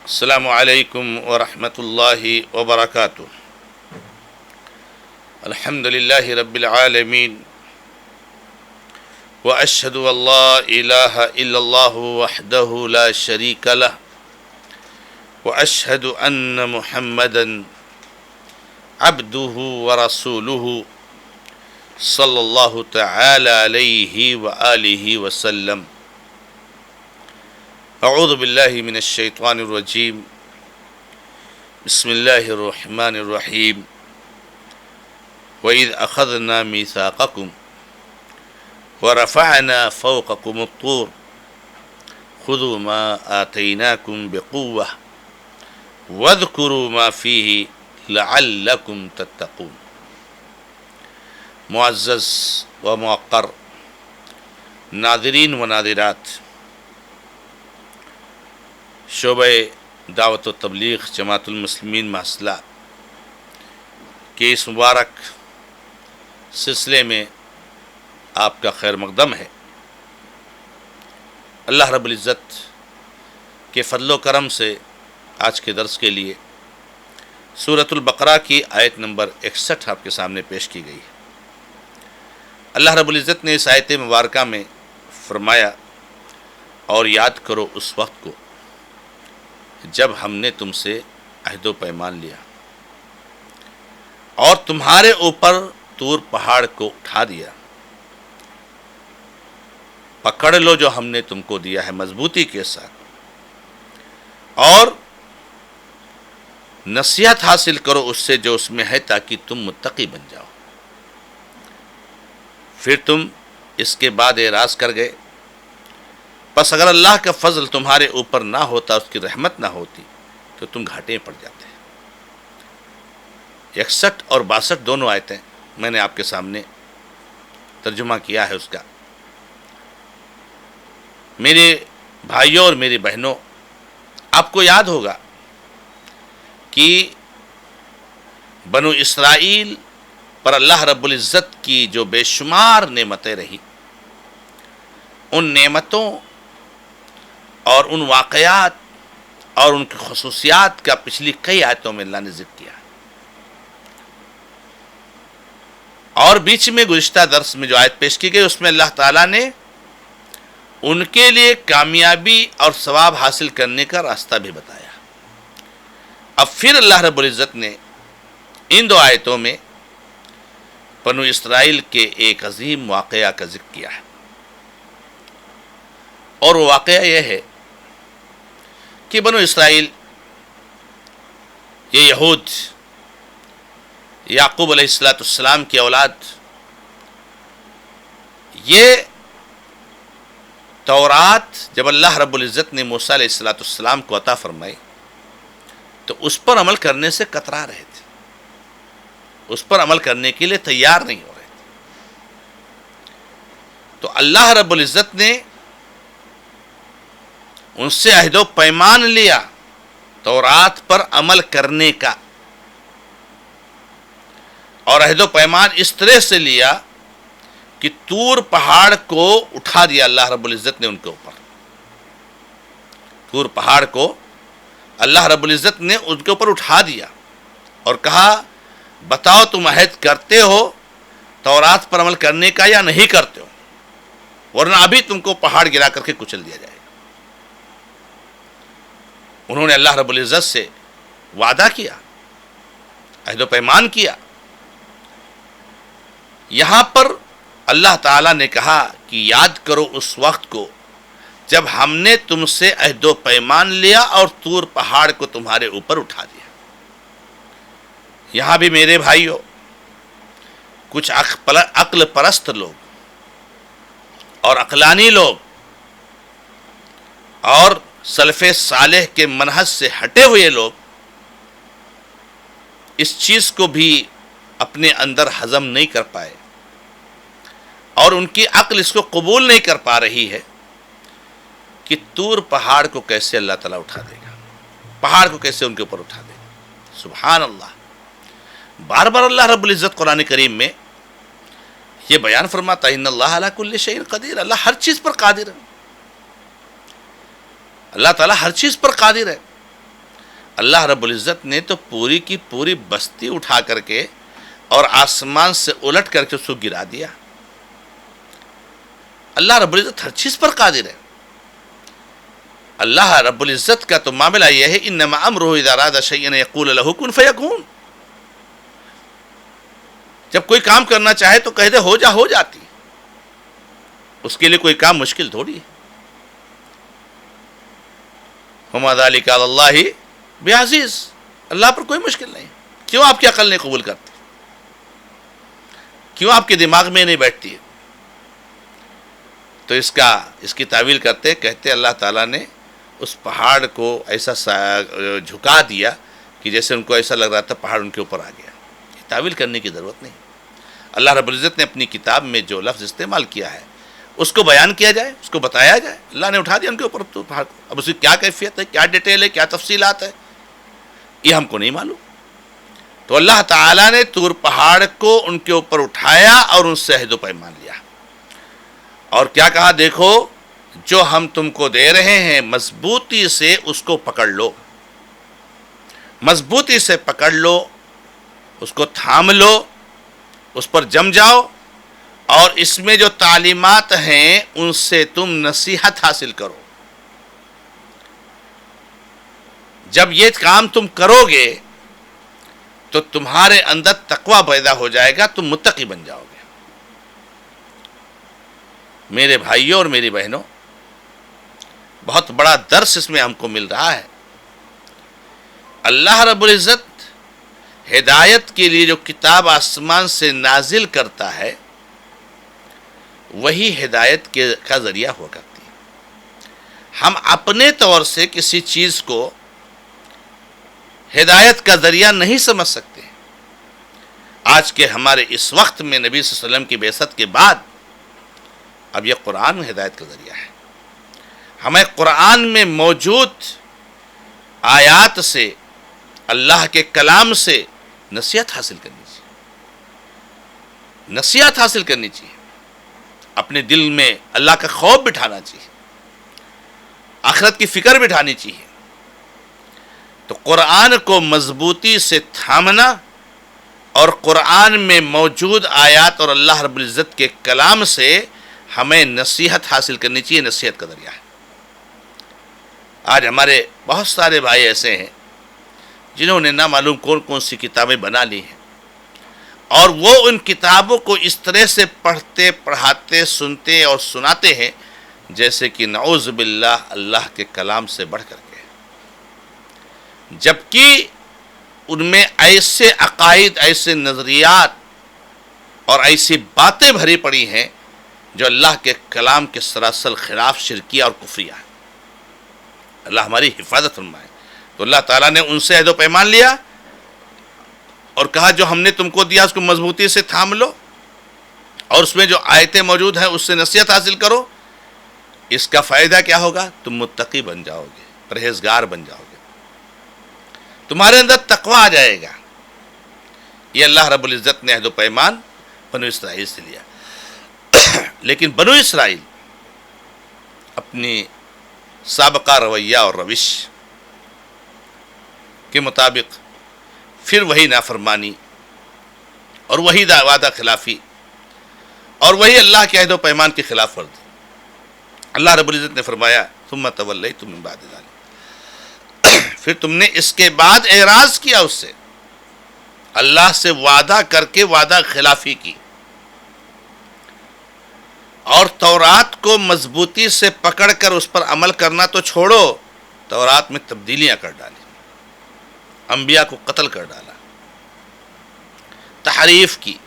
السلام علیکم ورحمۃ اللہ وبرکاتہ۔ الحمد للہ رب العالمین واشہد ان لا الہ الا اللہ وحدہ لا شریک لہ واشہد ان محمدا عبدہ ورسولہ صلی اللہ تعالی علیہ وآلہ وسلم۔ اعوذ باللہ من الشیطان الرجیم، بسم اللہ الرحمن الرحیم۔ وَإِذْ أَخَذْنَا مِيثَاقَكُمْ وَرَفَعْنَا فَوْقَكُمُ الطُّورَ خُذُوا مَا آتَيْنَاكُمْ بِقُوَّةٍ وَاذْكُرُوا مَا فِيهِ لَعَلَّكُمْ تَتَّقُونَ۔ معزز و موقر ناظرین و ناظرات، شعبہ دعوت و تبلیغ جماعت المسلمین محصلہ کے اس مبارک سلسلے میں آپ کا خیر مقدم ہے۔ اللہ رب العزت کے فضل و کرم سے آج کے درس کے لیے سورۃ البقرہ کی آیت نمبر 61 آپ کے سامنے پیش کی گئی ہے۔ اللہ رب العزت نے اس آیت مبارکہ میں فرمایا، اور یاد کرو اس وقت کو جب ہم نے تم سے عہد و پیمان لیا اور تمہارے اوپر طور پہاڑ کو اٹھا دیا۔ پکڑ لو جو ہم نے تم کو دیا ہے مضبوطی کے ساتھ، اور نصیحت حاصل کرو اس سے جو اس میں ہے، تاکہ تم متقی بن جاؤ۔ پھر تم اس کے بعد اعراض کر گئے، بس اگر اللہ کا فضل تمہارے اوپر نہ ہوتا، اس کی رحمت نہ ہوتی، تو تم گھاٹے پڑ جاتے۔ 61 اور 62 دونوں آیتیں میں نے آپ کے سامنے ترجمہ کیا ہے اس کا۔ میرے بھائیوں اور میری بہنوں، آپ کو یاد ہوگا کہ بنو اسرائیل پر اللہ رب العزت کی جو بے شمار نعمتیں رہی، ان نعمتوں اور ان واقعات اور ان کی خصوصیات کا پچھلی کئی آیتوں میں اللہ نے ذکر کیا ہے۔ اور بیچ میں گزشتہ درس میں جو آیت پیش کی گئی، اس میں اللہ تعالیٰ نے ان کے لیے کامیابی اور ثواب حاصل کرنے کا راستہ بھی بتایا۔ اب پھر اللہ رب العزت نے ان دو آیتوں میں بنو اسرائیل کے ایک عظیم واقعہ کا ذکر کیا ہے، اور وہ واقعہ یہ ہے کہ بنو اسرائیل، یہ یہود، یعقوب علیہ السلام کی اولاد، یہ تورات جب اللہ رب العزت نے موسیٰ علیہ السلام کو عطا فرمائی تو اس پر عمل کرنے سے کترا رہے تھے، اس پر عمل کرنے کے لیے تیار نہیں ہو رہے تھے۔ تو اللہ رب العزت نے ان سے عہد و پیمان لیا تورات پر عمل کرنے کا، اور عہد و پیمان اس طرح سے لیا کہ طور پہاڑ کو اٹھا دیا اللہ رب العزت نے ان کے اوپر۔ طور پہاڑ کو اللہ رب العزت نے ان کے اوپر اٹھا دیا اور کہا، بتاؤ تم عہد کرتے ہو تورات پر عمل کرنے کا یا نہیں کرتے ہو، ورنہ ابھی تم کو پہاڑ گرا کر کے کچل دیا جائے گا۔ انہوں نے اللہ رب العزت سے وعدہ کیا، عہد و پیمان کیا۔ یہاں پر اللہ تعالیٰ نے کہا کہ یاد کرو اس وقت کو جب ہم نے تم سے عہد و پیمان لیا اور طور پہاڑ کو تمہارے اوپر اٹھا دیا۔ یہاں بھی میرے بھائیوں، کچھ عقل پرست لوگ اور عقلانی لوگ اور سلف صالح کے منہج سے ہٹے ہوئے لوگ اس چیز کو بھی اپنے اندر ہضم نہیں کر پائے، اور ان کی عقل اس کو قبول نہیں کر پا رہی ہے کہ طور پہاڑ کو کیسے اللہ تعالیٰ اٹھا دے گا، پہاڑ کو کیسے ان کے اوپر اٹھا دے گا۔ سبحان اللہ! بار بار اللہ رب العزت قرآن کریم میں یہ بیان فرماتا ہے، ان اللہ علی کل شیء قدیر، اللہ ہر چیز پر قادر ہے۔ اللہ تعالیٰ ہر چیز پر قادر ہے۔ اللہ رب العزت نے تو پوری کی پوری بستی اٹھا کر کے اور آسمان سے الٹ کر کے اس کو گرا دیا۔ اللہ رب العزت ہر چیز پر قادر ہے۔ اللہ رب العزت کا تو معاملہ یہ ہے انما امرہ اذا اراد شیئا ان یقول له کن فیکون۔ جب کوئی کام کرنا چاہے تو کہہ دے ہو جا، ہو جاتی۔ اس کے لیے کوئی کام مشکل تھوڑی ہے۔ وما ذلک علی اللہ بعزیز، اللہ پر کوئی مشکل نہیں۔ کیوں آپ کی عقل نہیں قبول کرتی؟ کیوں آپ کے دماغ میں نہیں بیٹھتی ہے؟ تو اس کی تعویل کرتے کہتے اللہ تعالیٰ نے اس پہاڑ کو ایسا جھکا دیا کہ جیسے ان کو ایسا لگ رہا تھا پہاڑ ان کے اوپر آ گیا۔ یہ تعویل کرنے کی ضرورت نہیں۔ اللہ رب العزت نے اپنی کتاب میں جو لفظ استعمال کیا ہے اس کو بیان کیا جائے، اس کو بتایا جائے۔ اللہ نے اٹھا دیا ان کے اوپر تو پہاڑ کو۔ اب اس کی کیا کیفیت ہے، کیا ڈیٹیل ہے، کیا تفصیلات ہے، یہ ہم کو نہیں معلوم۔ تو اللہ تعالیٰ نے طور پہاڑ کو ان کے اوپر اٹھایا اور ان سے عہد و پیمان لیا، اور کیا کہا، دیکھو جو ہم تم کو دے رہے ہیں مضبوطی سے اس کو پکڑ لو، مضبوطی سے پکڑ لو، اس کو تھام لو، اس پر جم جاؤ، اور اس میں جو تعلیمات ہیں ان سے تم نصیحت حاصل کرو۔ جب یہ کام تم کرو گے تو تمہارے اندر تقویٰ پیدا ہو جائے گا، تم متقی بن جاؤ گے۔ میرے بھائیوں اور میری بہنوں، بہت بڑا درس اس میں ہم کو مل رہا ہے۔ اللہ رب العزت ہدایت کے لیے جو کتاب آسمان سے نازل کرتا ہے وہی ہدایت کا ذریعہ ہوا کرتی ہے۔ ہم اپنے طور سے کسی چیز کو ہدایت کا ذریعہ نہیں سمجھ سکتے۔ آج کے ہمارے اس وقت میں نبی صلی اللہ علیہ وسلم کی بعثت کے بعد اب یہ قرآن ہدایت کا ذریعہ ہے۔ ہمیں قرآن میں موجود آیات سے، اللہ کے کلام سے نصیحت حاصل کرنی چاہیے، نصیحت حاصل کرنی چاہیے، اپنے دل میں اللہ کا خوف بٹھانا چاہیے، آخرت کی فکر بٹھانی چاہیے۔ تو قرآن کو مضبوطی سے تھامنا اور قرآن میں موجود آیات اور اللہ رب العزت کے کلام سے ہمیں نصیحت حاصل کرنی چاہیے، نصیحت کا ذریعہ ہے۔ آج ہمارے بہت سارے بھائی ایسے ہیں جنہوں نے نہ معلوم کون کون سی کتابیں بنا لی ہیں، اور وہ ان کتابوں کو اس طرح سے پڑھتے، پڑھاتے، سنتے اور سناتے ہیں جیسے کہ نعوذ باللہ اللہ کے کلام سے بڑھ کر کے، جبکہ ان میں ایسے عقائد، ایسے نظریات اور ایسی باتیں بھری پڑی ہیں جو اللہ کے کلام کے سراسر خلاف شرکیہ اور کفریہ ہے۔ اللہ ہماری حفاظت فرمائے۔ تو اللہ تعالیٰ نے ان سے عہد و پیمان لیا اور کہا جو ہم نے تم کو دیا اس کو مضبوطی سے تھام لو، اور اس میں جو آیتیں موجود ہیں اس سے نصیحت حاصل کرو۔ اس کا فائدہ کیا ہوگا؟ تم متقی بن جاؤ گے، پرہیزگار بن جاؤ گے، تمہارے اندر تقویٰ آ جائے گا۔ یہ اللہ رب العزت نے عہد و پیمان بنو اسرائیل سے لیا، لیکن بنو اسرائیل اپنی سابقہ رویہ اور روش کے مطابق پھر وہی نافرمانی اور وہی وعدہ خلافی اور وہی اللہ کے عہد و پیمان کی خلاف ورزی۔ اللہ رب العزت نے فرمایا ثم تولیتم من بعد ذلک، پھر تم نے اس کے بعد اعراض کیا، اس سے اللہ سے وعدہ کر کے وعدہ خلافی کی، اور تورات کو مضبوطی سے پکڑ کر اس پر عمل کرنا تو چھوڑو، تورات میں تبدیلیاں کر ڈالی، انبیاء کو قتل کر ڈالا، تحریف کی،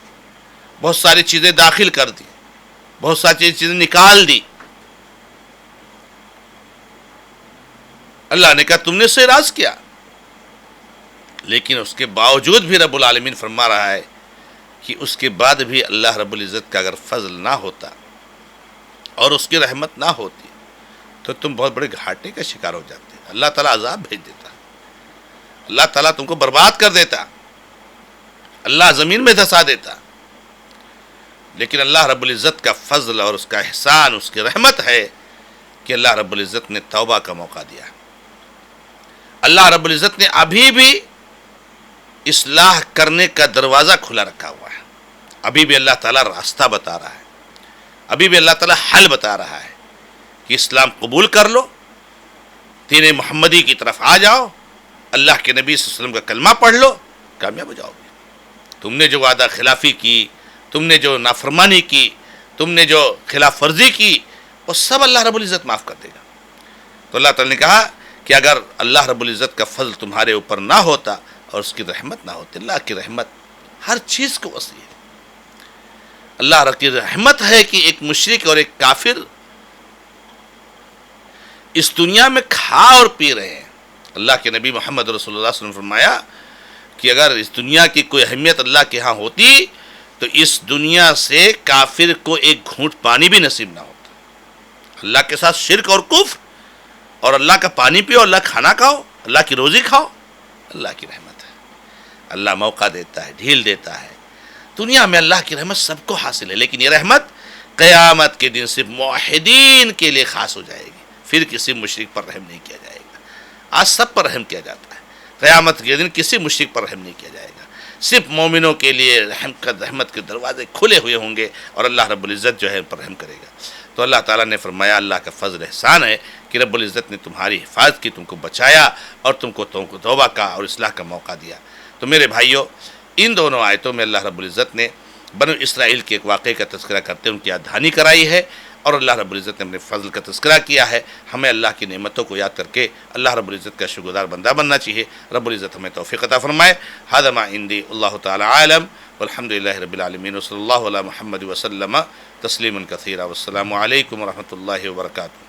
بہت ساری چیزیں داخل کر دی، بہت ساری چیزیں نکال دی۔ اللہ نے کہا تم نے اس سے اعراض کیا، لیکن اس کے باوجود بھی رب العالمین فرما رہا ہے کہ اس کے بعد بھی اللہ رب العزت کا اگر فضل نہ ہوتا اور اس کی رحمت نہ ہوتی تو تم بہت بڑے گھاٹے کا شکار ہو جاتے۔ اللہ تعالیٰ عذاب بھیج دیتا، اللہ تعالیٰ تم کو برباد کر دیتا، اللہ زمین میں دھسا دیتا، لیکن اللہ رب العزت کا فضل اور اس کا احسان، اس کی رحمت ہے کہ اللہ رب العزت نے توبہ کا موقع دیا، اللہ رب العزت نے ابھی بھی اصلاح کرنے کا دروازہ کھلا رکھا ہوا ہے. ابھی بھی اللہ تعالیٰ راستہ بتا رہا ہے, ابھی بھی اللہ تعالیٰ حل بتا رہا ہے کہ اسلام قبول کر لو, دین محمدی کی طرف آ جاؤ, اللہ کے نبی صلی اللہ علیہ وسلم کا کلمہ پڑھ لو, کامیاب ہو جاؤ گے. تم نے جو وعدہ خلافی کی, تم نے جو نافرمانی کی, تم نے جو خلاف ورزی کی, وہ سب اللہ رب العزت معاف کر دے گا. تو اللہ تعالیٰ نے کہا کہ اگر اللہ رب العزت کا فضل تمہارے اوپر نہ ہوتا اور اس کی رحمت نہ ہوتی, اللہ کی رحمت ہر چیز کو وسیع ہے. اللہ کی رحمت ہے کہ ایک مشرک اور ایک کافر اس دنیا میں کھا اور پی رہے ہیں. اللہ کے نبی محمد رسول اللہ صلی اللہ علیہ وسلم نے فرمایا کہ اگر اس دنیا کی کوئی اہمیت اللہ کے ہاں ہوتی تو اس دنیا سے کافر کو ایک گھونٹ پانی بھی نصیب نہ ہوتا. اللہ کے ساتھ شرک اور کفر, اور اللہ کا پانی پیو, اللہ کھانا کھاؤ, اللہ کی روزی کھاؤ. اللہ کی رحمت ہے, اللہ موقع دیتا ہے, ڈھیل دیتا ہے. دنیا میں اللہ کی رحمت سب کو حاصل ہے, لیکن یہ رحمت قیامت کے دن صرف موحدین کے لیے خاص ہو جائے گی, پھر کسی مشرک پر رحم نہیں کیا جائے گا. آج سب پر رحم کیا جاتا ہے, قیامت کے دن کسی مشرک پر رحم نہیں کیا جائے گا. صرف مومنوں کے لیے رحمت کے دروازے کھلے ہوئے ہوں گے, اور اللہ رب العزت جو ہے ان پر رحم کرے گا. تو اللہ تعالیٰ نے فرمایا اللہ کا فضل احسان ہے کہ رب العزت نے تمہاری حفاظت کی, تم کو بچایا اور تم کو توبہ کا اور اصلاح کا موقع دیا. تو میرے بھائیوں, ان دونوں آیتوں میں اللہ رب العزت نے بنو اسرائیل کے ایک واقعے کا تذکرہ کرتے ان کی یاد دہانی کرائی ہے, اور اللہ رب العزت نے اپنے فضل کا تذکرہ کیا ہے. ہمیں اللہ کی نعمتوں کو یاد کر کے اللہ رب العزت کا شکرگزار بندہ بننا چاہیے. رب العزت ہمیں توفیق عطا فرمائے. ھذا ما عندی, اللہ تعالی عالم, والحمد للہ رب العالمین, وصلی اللہ علی محمد وسلم تسلیما کثیرا, والسلام علیکم ورحمۃ اللہ وبرکاتہ.